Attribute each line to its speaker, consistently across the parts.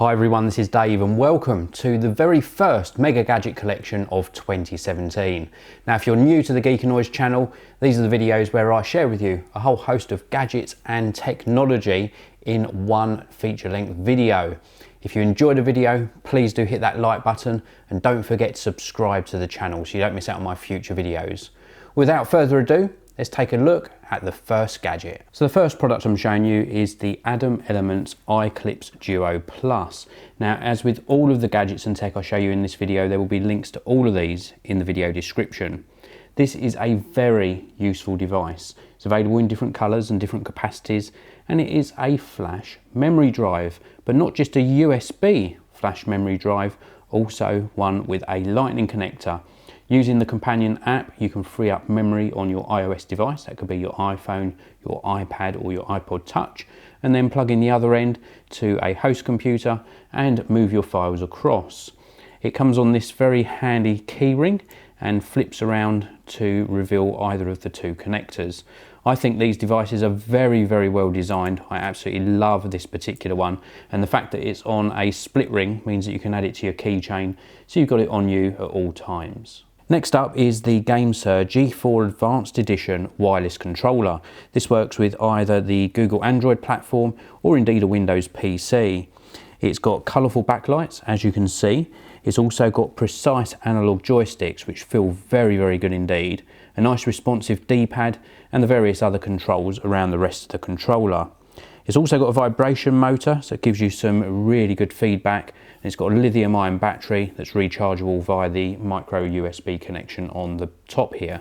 Speaker 1: Hi everyone, this is Dave and welcome to the very first Mega Gadget collection of 2017. Now if you're new to the Geekanoids channel, these are the videos where I share with you a whole host of gadgets and technology in one feature-length video. If you enjoyed the video, please do hit that like button and don't forget to subscribe to the channel so you don't miss out on my future videos. Without further ado, let's take a look at the first gadget. So the first product I'm showing you is the Adam Elements iKlips Duo Plus. Now, as with all of the gadgets and tech I show you in this video, there will be links to all of these in the video description. This is a very useful device. It's available in different colors and different capacities, and it is a flash memory drive, but not just a USB flash memory drive, also one with a lightning connector. Using the companion app, you can free up memory on your iOS device. That could be your iPhone, your iPad or your iPod Touch, and then plug in the other end to a host computer and move your files across. It comes on this very handy key ring and flips around to reveal either of the two connectors. I think these devices are very, very well designed. I absolutely love this particular one, and the fact that it's on a split ring means that you can add it to your keychain, so you've got it on you at all times. Next up is the GameSir G4 Advanced Edition wireless controller. This works with either the Google Android platform or indeed a Windows PC. It's got colourful backlights, as you can see. It's also got precise analog joysticks, which feel very, very good indeed. A nice responsive D-pad and the various other controls around the rest of the controller. It's also got a vibration motor, so it gives you some really good feedback. And it's got a lithium-ion battery that's rechargeable via the micro USB connection on the top here.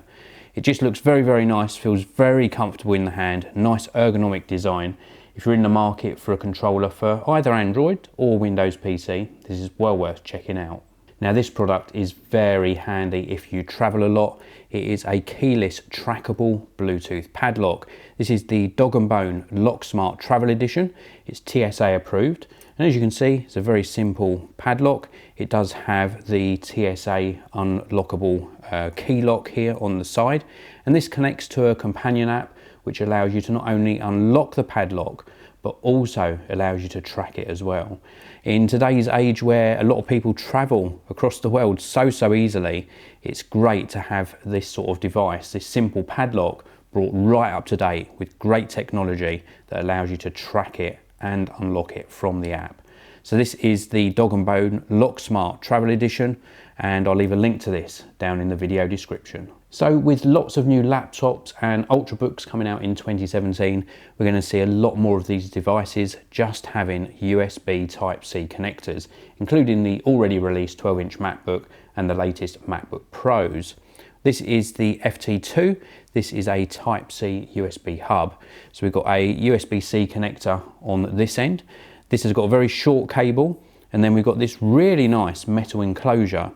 Speaker 1: It just looks very, very nice, feels very comfortable in the hand, nice ergonomic design. If you're in the market for a controller for either Android or Windows PC, this is well worth checking out. Now this product is very handy if you travel a lot. It is a keyless trackable Bluetooth padlock. This is the Dog and Bone Locksmart Travel Edition. It's TSA approved. And as you can see, it's a very simple padlock. It does have the TSA unlockable key lock here on the side. And this connects to a companion app, which allows you to not only unlock the padlock, but also allows you to track it as well. In today's age where a lot of people travel across the world so easily, it's great to have this sort of device, this simple padlock, brought right up to date with great technology that allows you to track it and unlock it from the app. So this is the Dog and Bone Locksmart Travel Edition, and I'll leave a link to this down in the video description. So with lots of new laptops and ultrabooks coming out in 2017, we're going to see a lot more of these devices just having USB Type-C connectors, including the already released 12-inch MacBook and the latest MacBook Pros. This is the FTII. This is a Type-C USB hub. So we've got a USB-C connector on this end. This has got a very short cable, and then we've got this really nice metal enclosure.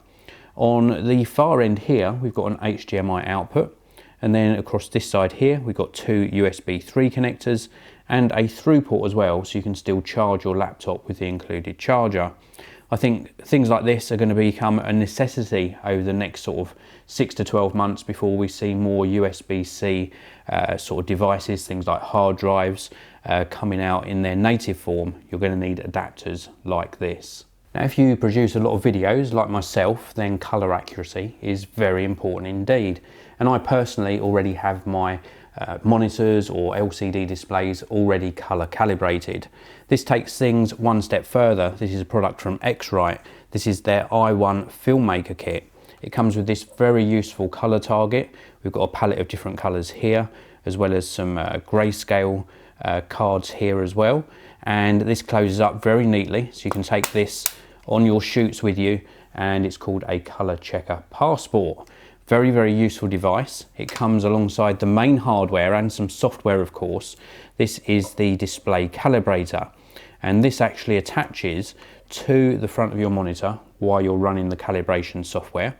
Speaker 1: On the far end here, we've got an HDMI output, and then across this side here, we've got two USB 3 connectors and a through port as well, so you can still charge your laptop with the included charger. I think things like this are going to become a necessity over the next sort of 6 to 12 months before we see more USB-C sort of devices, things like hard drives coming out in their native form. You're going to need adapters like this. Now, if you produce a lot of videos like myself, then colour accuracy is very important indeed. And I personally already have my monitors or LCD displays already colour calibrated. This takes things one step further. This is a product from X-Rite. This is their i1 Filmmaker kit. It comes with this very useful colour target. We've got a palette of different colours here, as well as some grayscale cards here as well. And this closes up very neatly, so you can take this on your shoots with you, and it's called a Colour Checker Passport. Very, very useful device. It comes alongside the main hardware and some software, of course. This is the display calibrator, and this actually attaches to the front of your monitor while you're running the calibration software.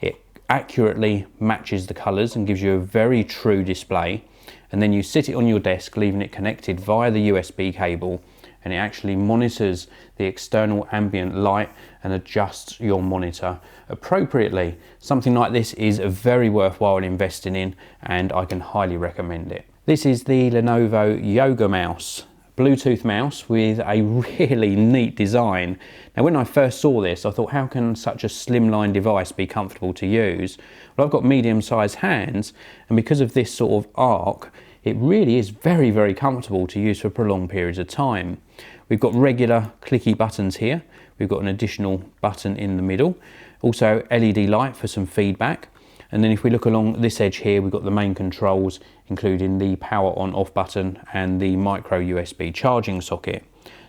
Speaker 1: It accurately matches the colours and gives you a very true display, and then you sit it on your desk, leaving it connected via the USB cable, and it actually monitors the external ambient light and adjusts your monitor appropriately. Something like this is very worthwhile investing in, and I can highly recommend it. This is the Lenovo Yoga Mouse Bluetooth mouse with a really neat design. Now when I first saw this, I thought, how can such a slimline device be comfortable to use? Well, I've got medium-sized hands, and because of this sort of arc, it really is very, very comfortable to use for prolonged periods of time. We've got regular clicky buttons here. We've got an additional button in the middle. Also LED light for some feedback. And then if we look along this edge here, we've got the main controls, including the power on off button and the micro USB charging socket.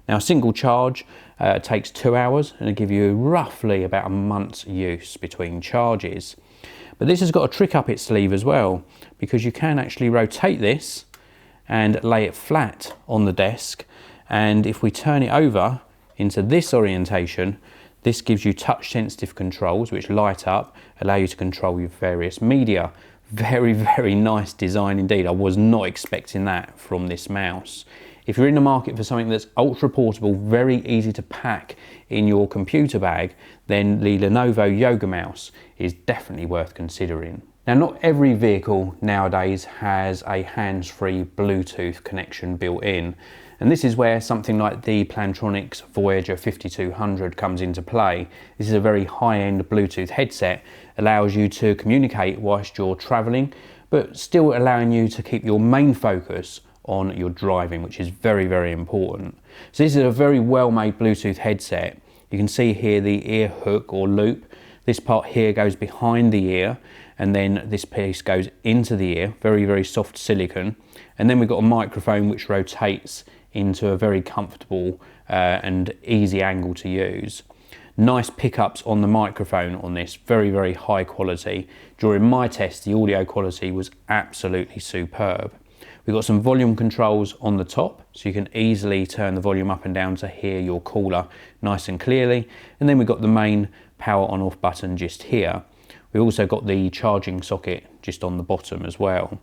Speaker 1: Now a single charge takes 2 hours and it'll give you roughly about a month's use between charges. But this has got a trick up its sleeve as well, because you can actually rotate this and lay it flat on the desk. And if we turn it over into this orientation, this gives you touch sensitive controls which light up, allow you to control your various media. Very, very nice design indeed. I was not expecting that from this mouse. If you're in the market for something that's ultra portable, very easy to pack in your computer bag, then the Lenovo Yoga mouse is definitely worth considering. Now, not every vehicle nowadays has a hands-free Bluetooth connection built in. And this is where something like the Plantronics Voyager 5200 comes into play. This is a very high-end Bluetooth headset, allows you to communicate whilst you're traveling, but still allowing you to keep your main focus on your driving, which is very, very important. So this is a very well-made Bluetooth headset. You can see here the ear hook or loop. This part here goes behind the ear, and then this piece goes into the ear, very, very soft silicone. And then we've got a microphone which rotates into a very comfortable and easy angle to use. Nice pickups on the microphone on this, very, very high quality. During my test, the audio quality was absolutely superb. We've got some volume controls on the top, so you can easily turn the volume up and down to hear your caller nice and clearly. And then we've got the main power on off button just here. We've also got the charging socket just on the bottom as well.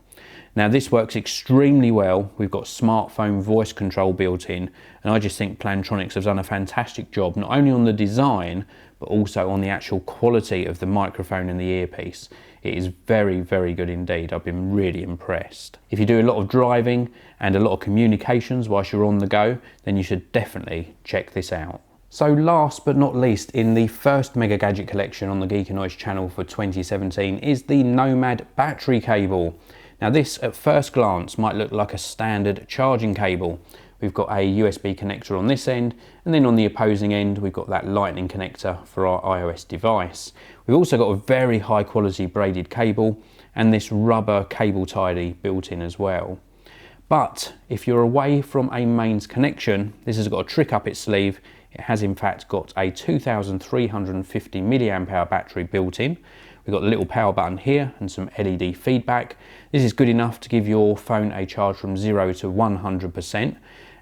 Speaker 1: Now this works extremely well. We've got smartphone voice control built in, and I just think Plantronics have done a fantastic job, not only on the design, but also on the actual quality of the microphone and the earpiece. It is very, very good indeed. I've been really impressed. If you do a lot of driving and a lot of communications whilst you're on the go, then you should definitely check this out. So last but not least, in the first Mega Gadget collection on the Geekanoids channel for 2017 is the Nomad battery cable. Now this at first glance might look like a standard charging cable. We've got a USB connector on this end, and then on the opposing end we've got that lightning connector for our iOS device. We've also got a very high quality braided cable and this rubber cable tidy built in as well. But if you're away from a mains connection, this has got a trick up its sleeve. It has in fact got a 2350 milliamp hour battery built in. We've got the little power button here and some LED feedback. This is good enough to give your phone a charge from 0 to 100%,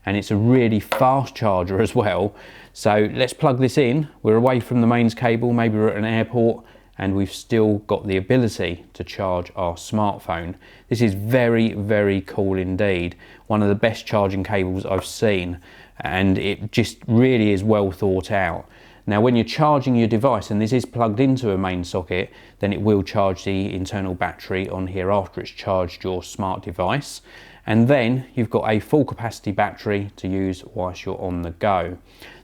Speaker 1: and it's a really fast charger as well. So let's plug this in. We're away from the mains cable, maybe we're at an airport, and we've still got the ability to charge our smartphone. This is very, very cool indeed. One of the best charging cables I've seen, and it just really is well thought out. Now when you're charging your device, and this is plugged into a main socket, then it will charge the internal battery on here after it's charged your smart device. And then you've got a full capacity battery to use whilst you're on the go.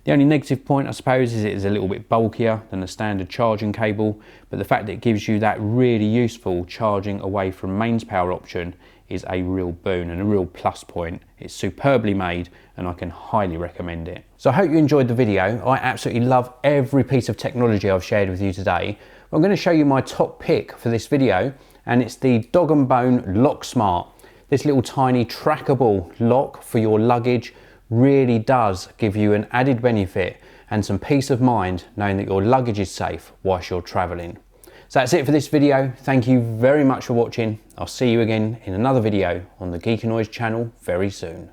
Speaker 1: The only negative point I suppose is it is a little bit bulkier than the standard charging cable, but the fact that it gives you that really useful charging away from mains power option is a real boon and a real plus point. It's superbly made and I can highly recommend it. So I hope you enjoyed the video. I absolutely love every piece of technology I've shared with you today. I'm going to show you my top pick for this video, and it's the Dog and Bone Locksmart. This little tiny trackable lock for your luggage really does give you an added benefit and some peace of mind knowing that your luggage is safe whilst you're traveling. So that's it for this video. Thank you very much for watching. I'll see you again in another video on the Geekanoids channel very soon.